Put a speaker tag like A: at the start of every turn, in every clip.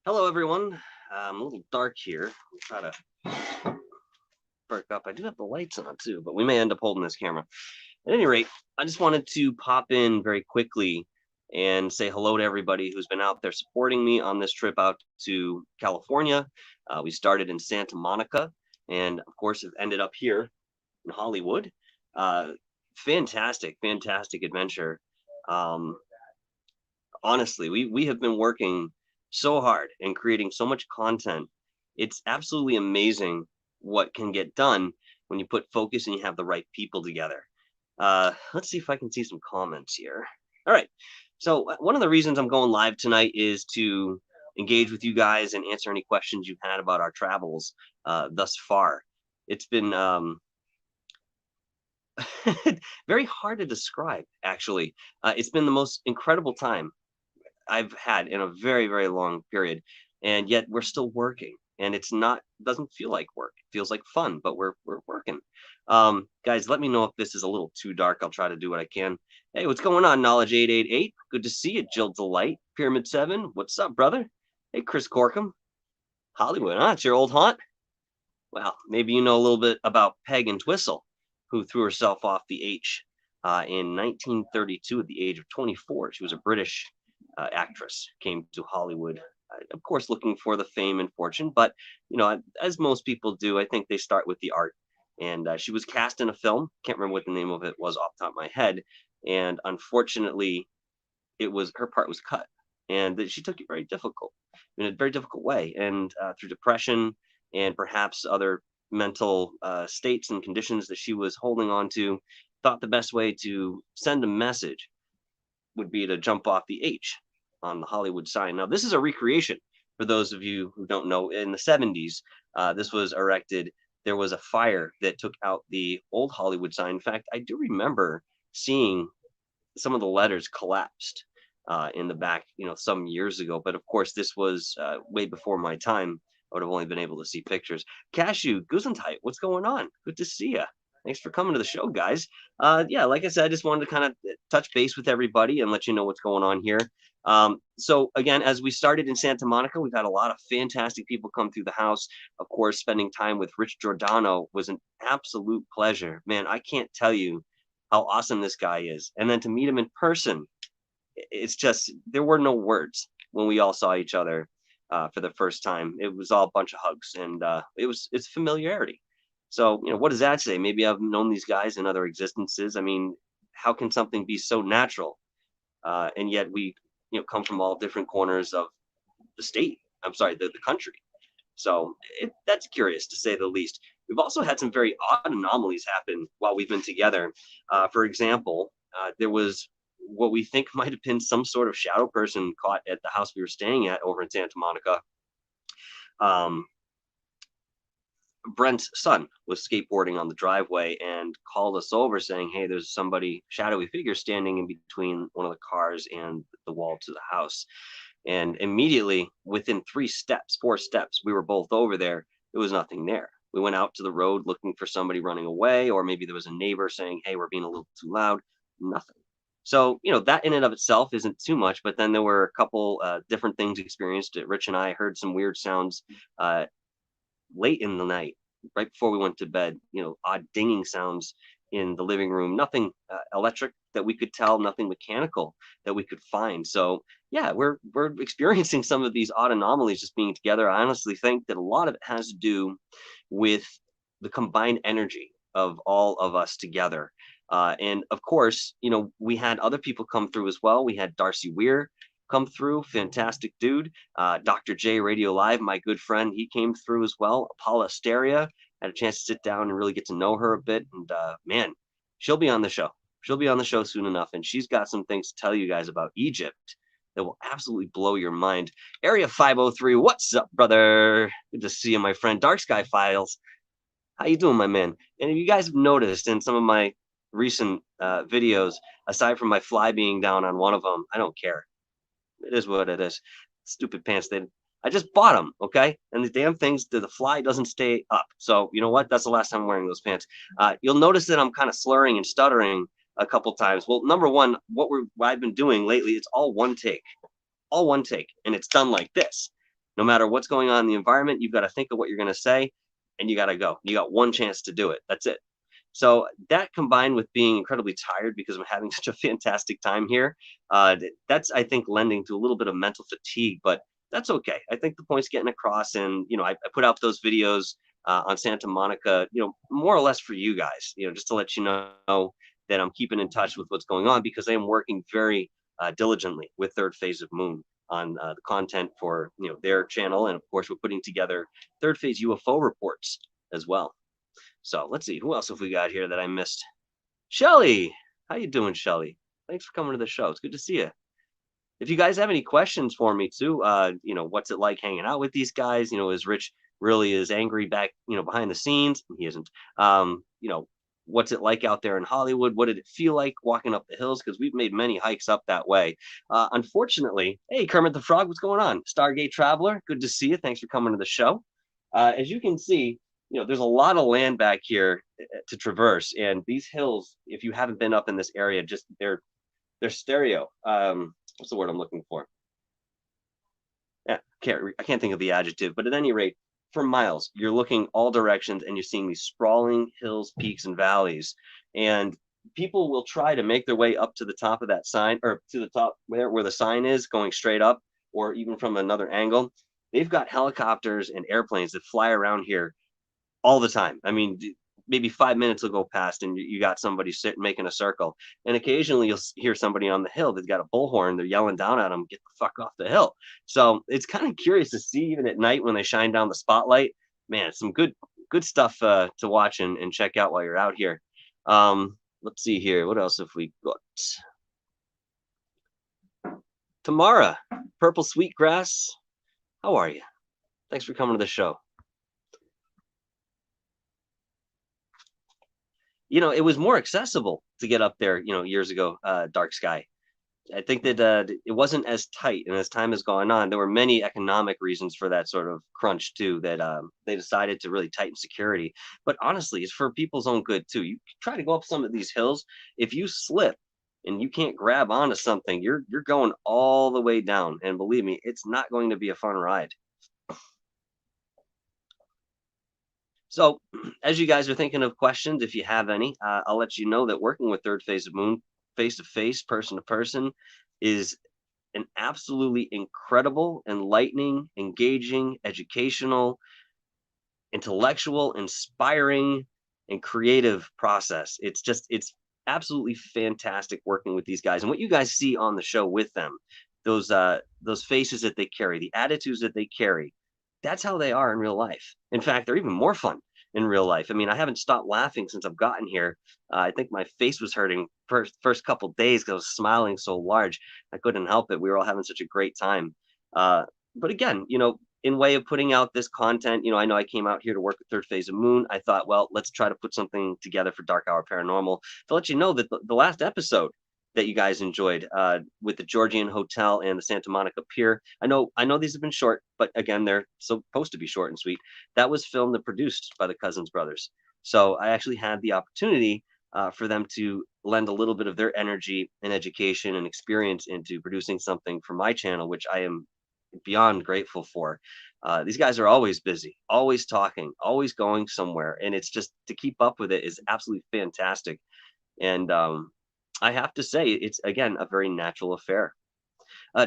A: Hello, everyone. I'm a little dark here. I'll try to perk up. I do have the lights on too, but we may end up holding this camera. At any rate, I just wanted to pop in very quickly and say hello to everybody who's been out there supporting me on this trip out to California. We started in Santa Monica and, of course, have ended up here in Hollywood. Uh, fantastic adventure. Um, Honestly, we have been working so hard and creating so much content. It's absolutely amazing what can get done when you put focus and you have the right people together. Let's see if I can see some comments here. All right. So one of the reasons I'm going live tonight is to engage with you guys and answer any questions you've had about our travels thus far. It's been very hard to describe, actually. It's been the most incredible time I've had in a very long period, and yet we're still working, and it's not doesn't feel like work. It feels like fun, but we're working. Guys, let me know if this is a little too dark. I'll try to do what I can. Hey, what's going on? Knowledge 888. Good to see you, Jill Delight. Pyramid 7. What's up, brother? Hey, Chris Corkum. Hollywood, huh? It's your old haunt? Well, maybe you know a little bit about Peg and Twistle, who threw herself off the H in 1932 at the age of 24. She was a British actress, came to Hollywood, of course, looking for the fame and fortune. But, as most people do, I think they start with the art. And she was cast in a film. Can't remember what the name of it was off the top of my head. And unfortunately, her part was cut. And that she took it very difficult, in a very difficult way. And through depression and perhaps other mental states and conditions that she was holding on to, thought the best way to send a message would be to jump off the H on the Hollywood sign. Now, this is a recreation for those of you who don't know. In the 70s, this was erected. There was a fire that took out the old Hollywood sign. In fact, I do remember seeing some of the letters collapsed in the back, some years ago. But of course, this was way before my time. I would have only been able to see pictures. Cashew, Gesundheit, what's going on? Good to see you. Thanks for coming to the show, guys. Yeah, like I said, I just wanted to kind of touch base with everybody and let you know what's going on here. So again, as we started in Santa Monica, we've had a lot of fantastic people come through the house. Of course, spending time with Rich Giordano was an absolute pleasure. Man, I can't tell you how awesome this guy is. And then to meet him in person, it's just, there were no words when we all saw each other for the first time. It was all a bunch of hugs, and it's familiarity. So, what does that say? Maybe I've known these guys in other existences. I mean, how can something be so natural? And yet we, come from all different corners of the state. I'm sorry, the country. So that's curious to say the least. We've also had some very odd anomalies happen while we've been together. For example, there was what we think might have been some sort of shadow person caught at the house we were staying at over in Santa Monica. Brent's son was skateboarding on the driveway and called us over saying, hey, there's somebody, shadowy figure standing in between one of the cars and the wall to the house. And immediately within 4 steps, we were both over there. There was nothing there. We went out to the road looking for somebody running away, or maybe there was a neighbor saying, hey, we're being a little too loud. Nothing. So, that in and of itself isn't too much, but then there were a couple different things experienced. Rich and I heard some weird sounds late in the night, right before we went to bed, odd dinging sounds in the living room, nothing electric that we could tell, nothing mechanical that we could find. So yeah, we're experiencing some of these odd anomalies just being together. I honestly think that a lot of it has to do with the combined energy of all of us together. And of course, we had other people come through as well. We had Darcy Weir come through, fantastic dude. Dr. J Radio Live, my good friend, he came through as well. Paula Asteria, had a chance to sit down and really get to know her a bit. And man, she'll be on the show. She'll be on the show soon enough. And she's got some things to tell you guys about Egypt that will absolutely blow your mind. Area 503, what's up, brother? Good to see you, my friend. Dark Sky Files, how you doing, my man? And if you guys have noticed in some of my recent videos, aside from my fly being down on one of them, I don't care. It is what it is. Stupid pants. I just bought them, okay? And the damn things, the fly doesn't stay up. So you know what? That's the last time I'm wearing those pants. You'll notice that I'm kind of slurring and stuttering a couple times. Well, number one, what I've been doing lately, it's all one take, and it's done like this. No matter what's going on in the environment, you've got to think of what you're going to say, and you got to go. You got one chance to do it. That's it. So that combined with being incredibly tired because I'm having such a fantastic time here, that's I think lending to a little bit of mental fatigue, but that's okay. I think the point's getting across, and I put out those videos on Santa Monica, more or less for you guys, just to let you know that I'm keeping in touch with what's going on because I am working very diligently with Third Phase of Moon on the content for their channel, and of course we're putting together Third Phase UFO reports as well. So let's see, who else have we got here that I missed? Shelly, how you doing, Shelly? Thanks for coming to the show. It's good to see you. If you guys have any questions for me too, what's it like hanging out with these guys? Is Rich really as angry back, behind the scenes? He isn't. What's it like out there in Hollywood? What did it feel like walking up the hills? Because we've made many hikes up that way. Unfortunately, hey, Kermit the Frog, what's going on? Stargate Traveler, good to see you. Thanks for coming to the show. As you can see, there's a lot of land back here to traverse, and these hills, if you haven't been up in this area, just they're stereo. What's the word I'm looking for? Yeah, I can't think of the adjective, but at any rate, for miles, you're looking all directions and you're seeing these sprawling hills, peaks, and valleys. And people will try to make their way up to the top of that sign, or to the top where the sign is, going straight up, or even from another angle. They've got helicopters and airplanes that fly around here all the time. I mean, maybe 5 minutes will go past and you got somebody sitting making a circle. And occasionally you'll hear somebody on the hill that's got a bullhorn. They're yelling down at them, get the fuck off the hill. So it's kind of curious to see, even at night when they shine down the spotlight. Man, some good stuff to watch and check out while you're out here. Let's see here. What else have we got? Tamara, Purple Sweetgrass. How are you? Thanks for coming to the show. It was more accessible to get up there, years ago, dark sky. I think that it wasn't as tight, and as time has gone on, there were many economic reasons for that sort of crunch too. That they decided to really tighten security. But honestly, it's for people's own good too. You try to go up some of these hills, if you slip and you can't grab onto something, you're going all the way down. And believe me, it's not going to be a fun ride. So, as you guys are thinking of questions, if you have any, I'll let you know that working with Third Phase of Moon, face to face, person to person, is an absolutely incredible, enlightening, engaging, educational, intellectual, inspiring, and creative process. It's absolutely fantastic working with these guys. And what you guys see on the show with them, those faces that they carry, the attitudes that they carry, that's how they are in real life. In fact, they're even more fun in real life. I mean, I haven't stopped laughing since I've gotten here. I think my face was hurting first couple days because I was smiling so large. I couldn't help it. We were all having such a great time. But again, in way of putting out this content, I know I came out here to work with Third Phase of Moon. I thought, well, let's try to put something together for Dark Hour Paranormal to let you know that the last episode that you guys enjoyed with the Georgian Hotel and the Santa Monica Pier. I know these have been short, but again, they're supposed to be short and sweet. That was filmed and produced by the Cousins brothers. So I actually had the opportunity for them to lend a little bit of their energy and education and experience into producing something for my channel, which I am beyond grateful for. These guys are always busy, always talking, always going somewhere. And it's just, to keep up with it is absolutely fantastic. And I have to say, it's, again, a very natural affair.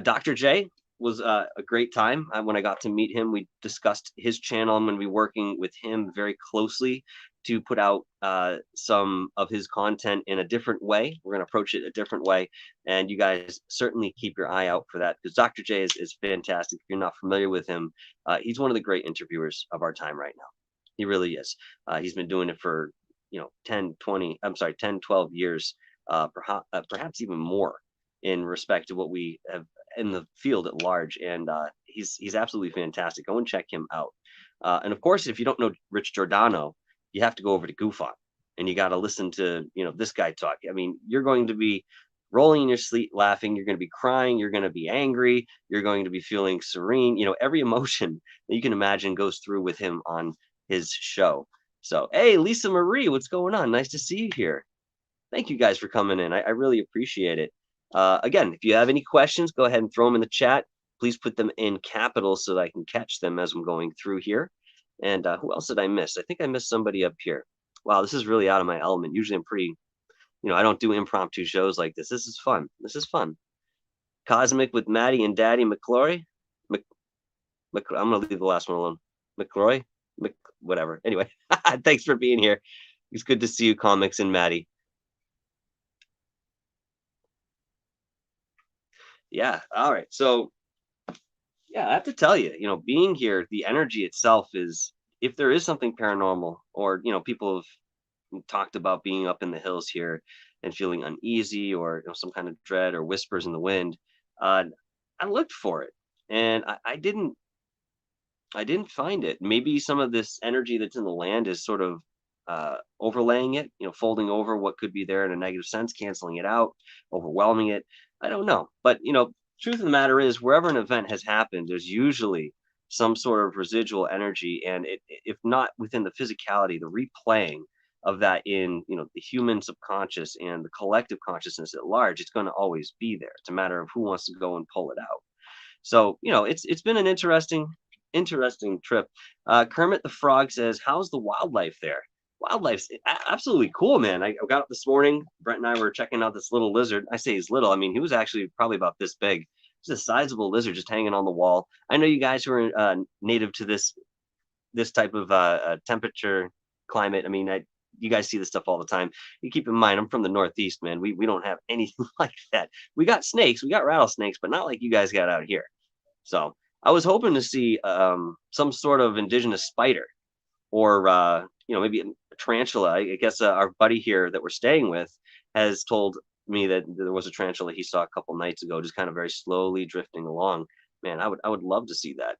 A: Dr. J was a great time. When I got to meet him, we discussed his channel. I'm going to be working with him very closely to put out some of his content in a different way. We're going to approach it a different way. And you guys certainly keep your eye out for that, because Dr. J is fantastic. If you're not familiar with him, he's one of the great interviewers of our time right now. He really is. He's been doing it for 10, 12 years. Perhaps even more in respect to what we have in the field at large. And he's absolutely fantastic. Go and check him out. And of course, if you don't know Rich Giordano, you have to go over to GoofOn and you got to listen to, this guy talk. I mean, you're going to be rolling in your sleep laughing. You're going to be crying. You're going to be angry. You're going to be feeling serene. Every emotion that you can imagine goes through with him on his show. So, hey, Lisa Marie, what's going on? Nice to see you here. Thank you guys for coming in. I really appreciate it. Again, if you have any questions, go ahead and throw them in the chat. Please put them in capitals so that I can catch them as I'm going through here. And who else did I miss? I think I missed somebody up here. Wow, this is really out of my element. Usually I'm pretty, I don't do impromptu shows like this. This is fun. This is fun. Cosmic with Maddie and Daddy McClory. I'm gonna leave the last one alone. McCroy, whatever. Anyway, thanks for being here. It's good to see you, Comics and Maddie. Yeah. All right. So yeah, I have to tell you, being here, the energy itself is, if there is something paranormal, or people have talked about being up in the hills here and feeling uneasy, or some kind of dread or whispers in the wind, uh, I looked for it, and I didn't find it. Maybe some of this energy that's in the land is sort of overlaying it, folding over what could be there in a negative sense, canceling it out, overwhelming it. I don't know. But, truth of the matter is, wherever an event has happened, there's usually some sort of residual energy. And if not within the physicality, the replaying of that in, the human subconscious and the collective consciousness at large, it's going to always be there. It's a matter of who wants to go and pull it out. So, it's been an interesting trip. Kermit the Frog says, "How's the wildlife there?" Wildlife's absolutely cool, man. I got up this morning. Brent and I were checking out this little lizard. I say he's little. I mean, he was actually probably about this big. He's a sizable lizard just hanging on the wall. I know you guys who are native to this type of temperature climate. I mean, you guys see this stuff all the time. You keep in mind, I'm from the Northeast, man. We don't have anything like that. We got snakes, we got rattlesnakes, but not like you guys got out here. So I was hoping to see some sort of indigenous spider, or maybe a tarantula. I guess our buddy here that we're staying with has told me that there was a tarantula he saw a couple nights ago, just kind of very slowly drifting along. Man, I would love to see that.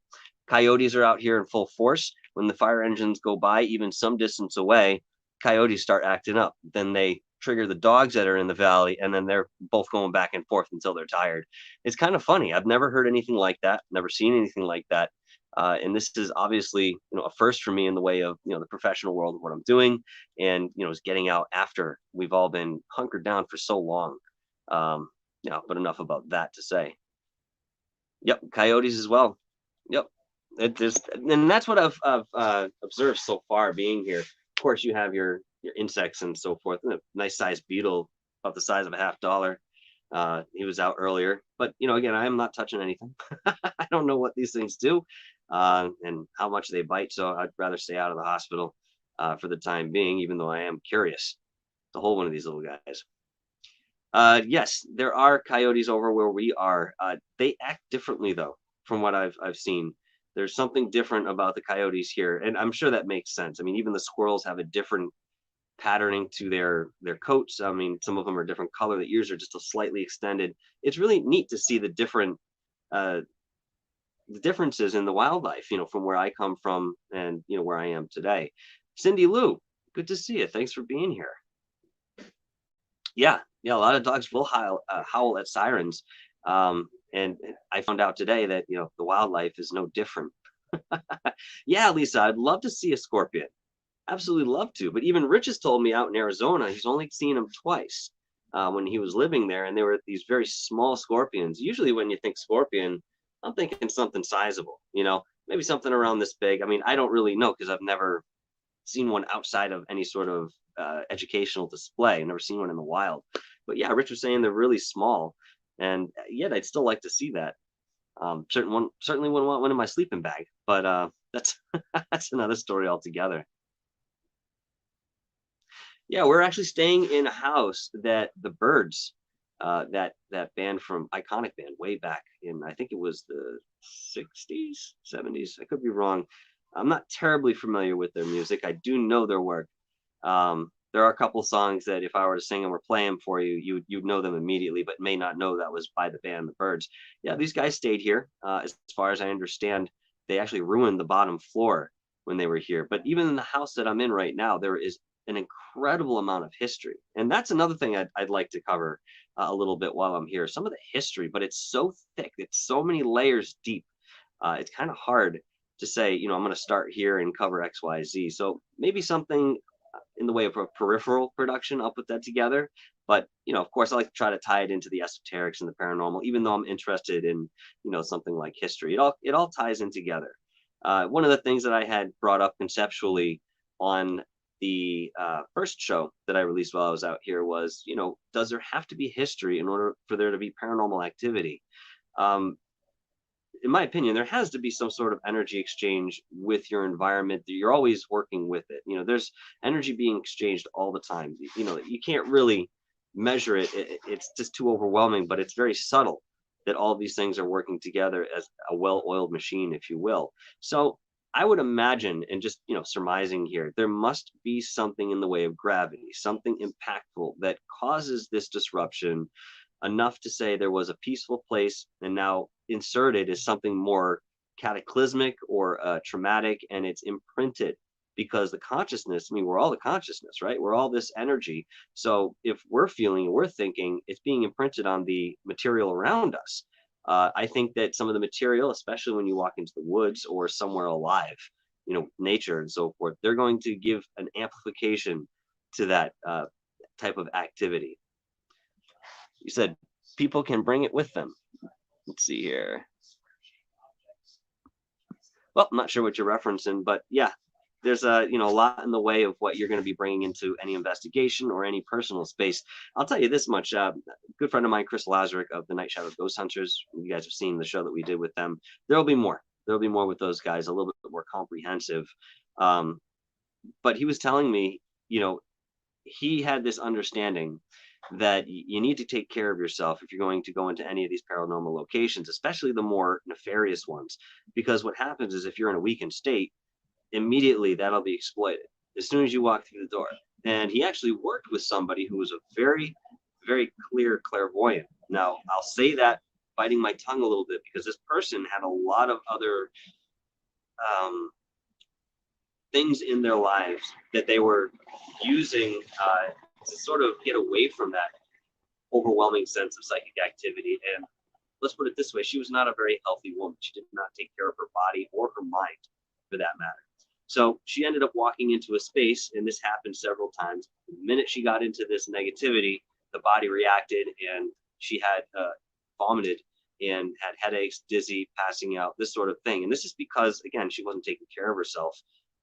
A: Coyotes are out here in full force. When the fire engines go by, even some distance away, coyotes start acting up. Then they trigger the dogs that are in the valley, and then they're both going back and forth until they're tired. It's kind of funny. I've never heard anything like that, never seen anything like that. And this is obviously, a first for me in the way of, the professional world of what I'm doing, and, is getting out after we've all been hunkered down for so long. But enough about that to say. Yep, coyotes as well. Yep, and that's what I've observed so far being here. Of course, you have your insects and so forth. And a nice sized beetle, about the size of a $50. He was out earlier, but again, I am not touching anything. I don't know what these things do, and how much they bite. So I'd rather stay out of the hospital for the time being, even though I am curious to hold one of these little guys. Yes, there are coyotes over where we are. They act differently though, from what I've seen. There's something different about the coyotes here, and I'm sure that makes sense. I mean, even the squirrels have a different patterning to their coats. I mean, some of them are different color. The ears are just a slightly extended. It's really neat to see the differences in the wildlife, from where I come from and where I am today. Cindy Lou, good to see you. Thanks for being here. Yeah, yeah, a lot of dogs will howl at sirens. And I found out today that the wildlife is no different. Yeah, Lisa, I'd love to see a scorpion. Absolutely love to. But even Rich has told me out in Arizona, he's only seen them twice when he was living there. And they were these very small scorpions. Usually when you think scorpion, I'm thinking something sizable, maybe something around this big. I mean, I don't really know because I've never seen one outside of any sort of educational display. I've never seen one in the wild. But yeah, Rich was saying they're really small. And yet I'd still like to see that. Certainly wouldn't want one in my sleeping bag, but that's that's another story altogether. Yeah, we're actually staying in a house that the Birds, that band from iconic band way back in, I think it was the 60s, 70s. I could be wrong. I'm not terribly familiar with their music. I do know their work. There are a couple songs that if I were to sing them or play them for you, you'd know them immediately, but may not know that was by the band The Birds. Yeah, these guys stayed here. As far as I understand, they actually ruined the bottom floor when they were here. But even in the house that I'm in right now, there is an incredible amount of history. And that's another thing I'd like to cover a little bit while I'm here. Some of the history, but it's so thick. It's so many layers deep. It's kind of hard to say, I'm going to start here and cover X, Y, Z. So maybe something in the way of a peripheral production. I'll put that together. But, of course, I like to try to tie it into the esoterics and the paranormal, even though I'm interested in, something like history. It all ties in together. One of the things that I had brought up conceptually on the first show that I released while I was out here was, does there have to be history in order for there to be paranormal activity? Um, in my opinion, there has to be some sort of energy exchange with your environment. You're always working with it. There's energy being exchanged all the time. You can't really measure it. It's just too overwhelming, but it's very subtle that all these things are working together as a well-oiled machine, if you will. So I would imagine, and just, surmising here, there must be something in the way of gravity, something impactful that causes this disruption enough to say there was a peaceful place, and now inserted is something more cataclysmic or traumatic, and it's imprinted because the consciousness, I mean, we're all the consciousness, right? We're all this energy. So if we're feeling and we're thinking, it's being imprinted on the material around us. I think that some of the material, especially when you walk into the woods or somewhere alive, nature and so forth, they're going to give an amplification to that type of activity. You said people can bring it with them. Let's see here. Well, I'm not sure what you're referencing, but yeah, there's a lot in the way of what you're going to be bringing into any investigation or any personal space. I'll tell you this much: good friend of mine, Chris Lazarick of the Night Shadow Ghost Hunters. You guys have seen the show that we did with them. There'll be more. There'll be more with those guys, a little bit more comprehensive. But he was telling me, he had this understanding that you need to take care of yourself if you're going to go into any of these paranormal locations, especially the more nefarious ones. Because what happens is if you're in a weakened state, immediately that'll be exploited as soon as you walk through the door. And he actually worked with somebody who was a very, very clear clairvoyant. Now, I'll say that biting my tongue a little bit because this person had a lot of other things in their lives that they were using to sort of get away from that overwhelming sense of psychic activity. And let's put it this way, she was not a very healthy woman. She did not take care of her body or her mind, for that matter. So she ended up walking into a space, and this happened several times. The minute she got into this negativity, the body reacted, and she had vomited and had headaches, dizzy, passing out, this sort of thing. And this is because, again, she wasn't taking care of herself,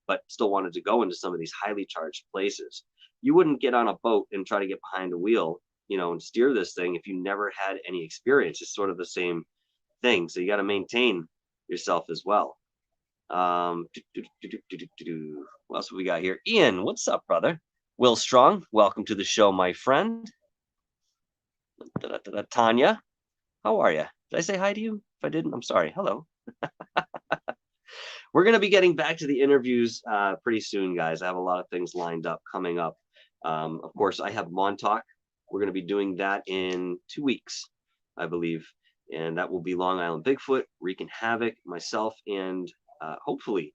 A: but still wanted to go into some of these highly charged places. You wouldn't get on a boat and try to get behind a wheel, and steer this thing if you never had any experience. It's sort of the same thing. So you got to maintain yourself as well. What else have we got here? Ian, what's up, brother? Will Strong, welcome to the show, my friend. Tanya, how are you? Did I say hi to you? If I didn't, I'm sorry. Hello. We're going to be getting back to the interviews pretty soon, guys. I have a lot of things lined up coming up. Of course, I have Montauk. We're going to be doing that in 2 weeks, I believe. And that will be Long Island Bigfoot, wreaking havoc, myself, and hopefully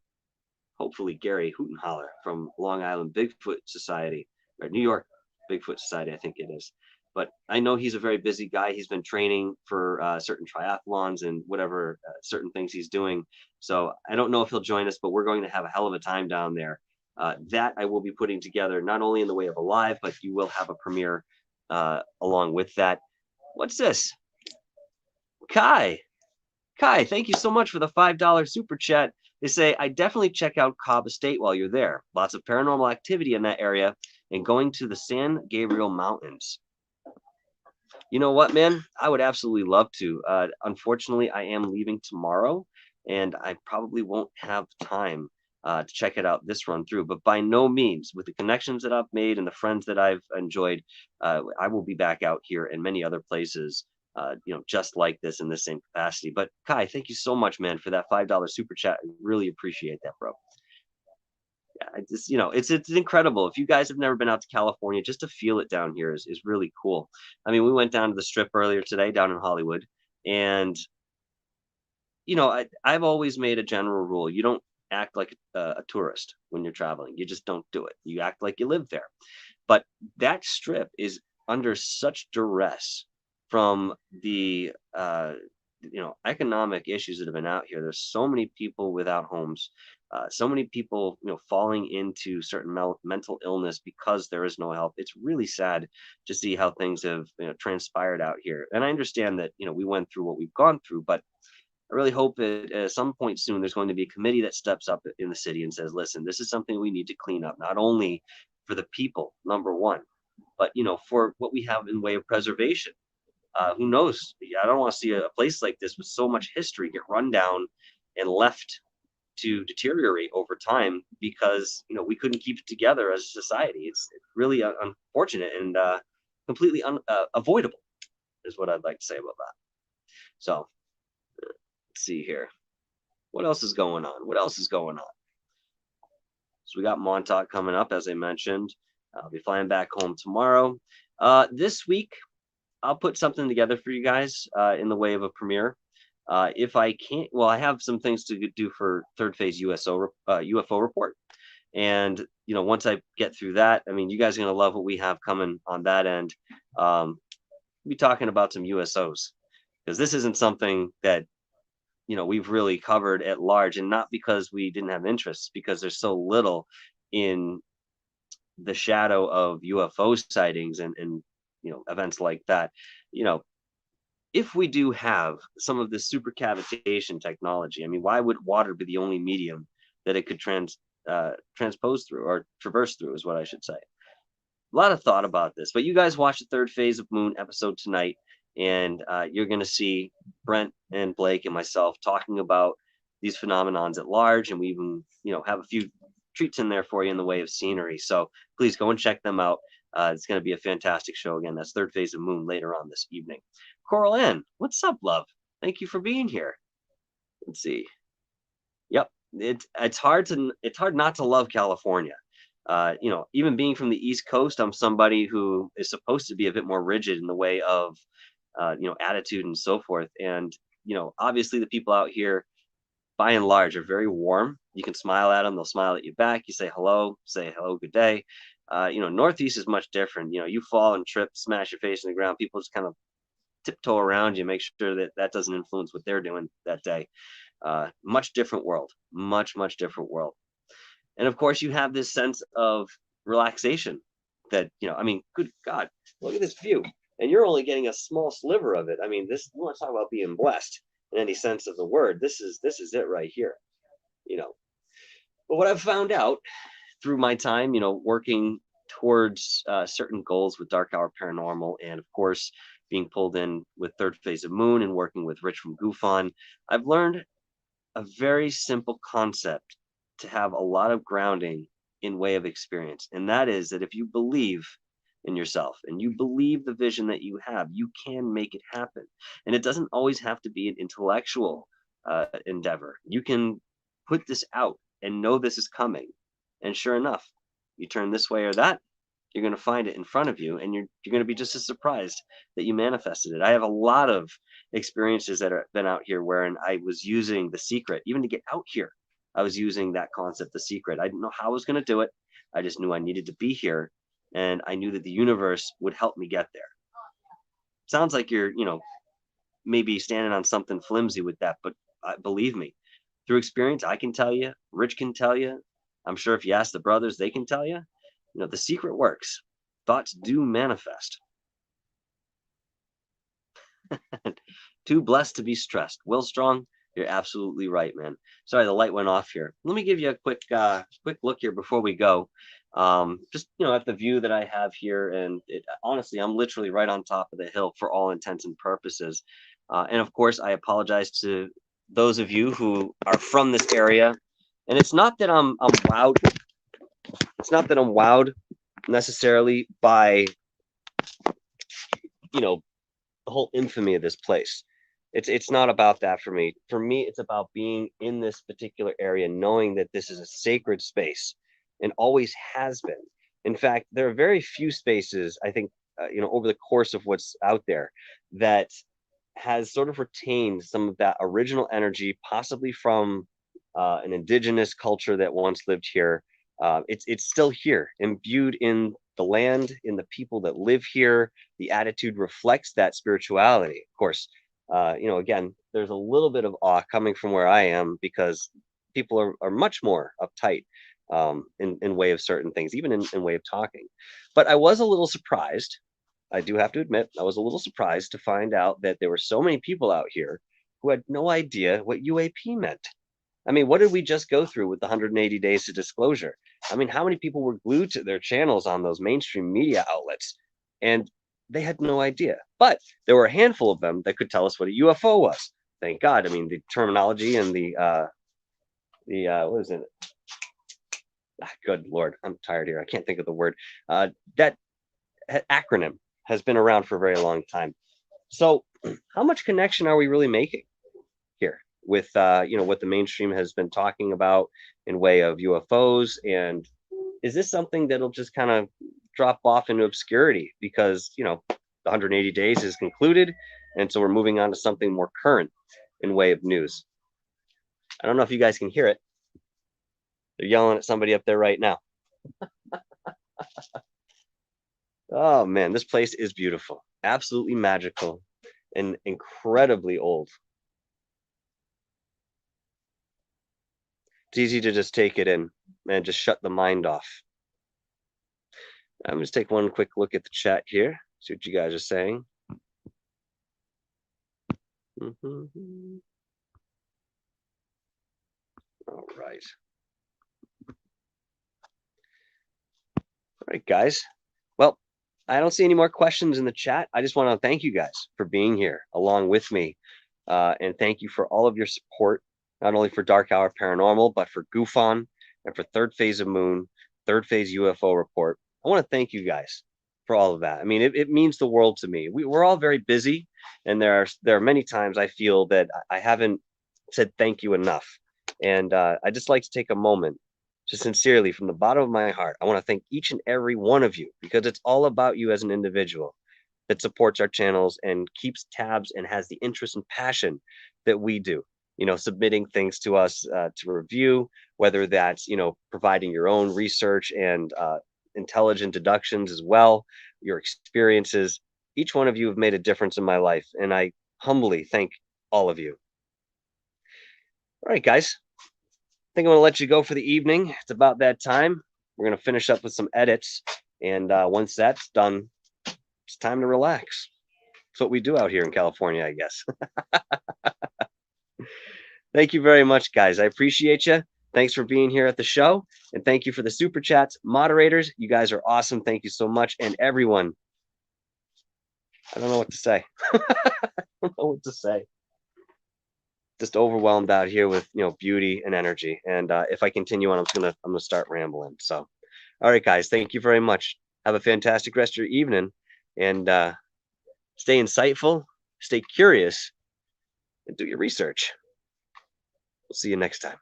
A: Gary Hootenholler from Long Island Bigfoot Society, or New York Bigfoot Society, I think it is. But I know he's a very busy guy. He's been training for certain triathlons and whatever certain things he's doing. So I don't know if he'll join us, but we're going to have a hell of a time down there. That I will be putting together, not only in the way of a live, but you will have a premiere along with that. What's this? Kai, thank you so much for the $5 super chat. They say, I definitely check out Cobb Estate while you're there. Lots of paranormal activity in that area, and going to the San Gabriel Mountains. You know what, man? I would absolutely love to. Unfortunately, I am leaving tomorrow, and I probably won't have time to check it out this run through. But by no means, with the connections that I've made and the friends that I've enjoyed, I will be back out here and many other places, just like this in the same capacity. But Kai, thank you so much, man, for that $5 super chat. I really appreciate that, bro. Yeah, it's incredible. If you guys have never been out to California, just to feel it down here is really cool. I mean, we went down to the Strip earlier today down in Hollywood, and I've always made a general rule: you don't act like a tourist when you're traveling. You just don't do it. You act like you live there. But that Strip is under such duress from the economic issues that have been out here. There's so many people without homes, so many people, falling into certain mental illness because there is no help. It's really sad to see how things have, transpired out here. And I understand that, we went through what we've gone through, but I really hope that at some point soon there's going to be a committee that steps up in the city and says, listen, this is something we need to clean up, not only for the people, number one, but for what we have in way of preservation. Who knows? I don't want to see a place like this with so much history get run down and left to deteriorate over time because we couldn't keep it together as a society. It's really unfortunate and completely avoidable, is what I'd like to say about that. So let's see here. What else is going on? What else is going on? So we got Montauk coming up, as I mentioned. I'll be flying back home tomorrow. This week, I'll put something together for you guys in the way of a premiere. If I can't, well, I have some things to do for third phase UFO report. And, once I get through that, I mean, you guys are going to love what we have coming on that end. We'll be talking about some USOs because this isn't something that, we've really covered at large, and not because we didn't have interests, because there's so little in the shadow of UFO sightings and events like that. You know, if we do have some of this supercavitation technology, I mean, why would water be the only medium that it could transpose through or traverse through, is what I should say. A lot of thought about this, but you guys watch the third phase of Moon episode tonight, and you're going to see Brent and Blake and myself talking about these phenomenons at large, and we even have a few treats in there for you in the way of scenery. So please go and check them out. It's going to be a fantastic show. Again, that's third phase of Moon later on this evening. Coral Ann, what's up, love? Thank you for being here. Let's see. Yep, it's hard not to love California. Even being from the East Coast, I'm somebody who is supposed to be a bit more rigid in the way of attitude and so forth. And obviously the people out here, by and large, are very warm. You can smile at them; they'll smile at you back. You say hello, good day. Northeast is much different. You fall and trip, smash your face in the ground. People just kind of tiptoe around you, make sure that doesn't influence what they're doing that day. Much different world, much different world. And of course, you have this sense of relaxation that I mean, good God, look at this view, and you're only getting a small sliver of it. I mean, this, you want to talk about being blessed in any sense of the word. This is it right here. But what I've found out through my time, working towards certain goals with Dark Hour Paranormal, and of course being pulled in with third phase of Moon and working with Rich from GoofOn, I've learned a very simple concept to have a lot of grounding in way of experience. And that is that if you believe in yourself and you believe the vision that you have, you can make it happen. And it doesn't always have to be an intellectual endeavor. You can put this out and know this is coming. And sure enough, you turn this way or that, you're going to find it in front of you, and you're going to be just as surprised that you manifested it. I have a lot of experiences that have been out here wherein I was using The Secret. Even to get out here, I was using that concept, The Secret. I didn't know how I was going to do it. I just knew I needed to be here, and I knew that the universe would help me get there. Sounds like you're, maybe standing on something flimsy with that, but believe me, through experience, I can tell you, Rich can tell you, I'm sure if you ask the brothers, they can tell you, the secret works. Thoughts do manifest. Too blessed to be stressed. Will Strong, you're absolutely right, man. Sorry, the light went off here. Let me give you a quick look here before we go. Just at the view that I have here, and honestly, I'm literally right on top of the hill for all intents and purposes. And of course, I apologize to those of you who are from this area. And it's not that I'm wowed. It's not that I'm wowed necessarily by the whole infamy of this place. It's not about that for me. For me, it's about being in this particular area, knowing that this is a sacred space and always has been. In fact, there are very few spaces, I think, over the course of what's out there, that has sort of retained some of that original energy, possibly from an indigenous culture that once lived here. It's still here, imbued in the land, in the people that live here. The attitude reflects that spirituality. Of course, Again, there's a little bit of awe coming from where I am because people are much more uptight in way of certain things, even in way of talking. But I was a little surprised. I do have to admit, I was a little surprised to find out that there were so many people out here who had no idea what UAP meant. I mean, what did we just go through with the 180 days to disclosure? I mean, how many people were glued to their channels on those mainstream media outlets? And they had no idea. But there were a handful of them that could tell us what a UFO was. Thank God. I mean, the terminology and the what is it? Good Lord, I'm tired here. I can't think of the word. That acronym has been around for a very long time. So, how much connection are we really making here with what the mainstream has been talking about in way of UFOs? And is this something that'll just kind of drop off into obscurity because the 180 days is concluded, and so we're moving on to something more current in way of news? I don't know if you guys can hear it. They're yelling at somebody up there right now. Oh man, this place is beautiful, absolutely magical, and incredibly old. It's easy to just take it in and just shut the mind off. I'm just take one quick look at the chat here, see what you guys are saying. All right. All right, guys. Well, I don't see any more questions in the chat. I just want to thank you guys for being here along with me. And thank you for all of your support, not only for Dark Hour Paranormal, but for GoofOn and for Third Phase of Moon, Third Phase UFO Report. I want to thank you guys for all of that. I mean, it means the world to me. We're all very busy, and there are many times I feel that I haven't said thank you enough. And I just like to take a moment, just sincerely from the bottom of my heart. I want to thank each and every one of you because it's all about you as an individual that supports our channels and keeps tabs and has the interest and passion that we do. Submitting things to us to review, whether that's providing your own research and intelligent deductions as well, your experiences. Each one of you have made a difference in my life, and I humbly thank all of you. All right, guys. I think I'm going to let you go for the evening. It's about that time. We're going to finish up with some edits, and once that's done, it's time to relax. It's what we do out here in California, I guess. Thank you very much, guys. I appreciate you. Thanks for being here at the show. And thank you for the super chats. Moderators, you guys are awesome. Thank you so much. And everyone, I don't know what to say. I don't know what to say. Just overwhelmed out here with beauty and energy. And if I continue on, I'm gonna start rambling. So, all right, guys, thank you very much. Have a fantastic rest of your evening, and stay insightful, stay curious, and do your research. We'll see you next time.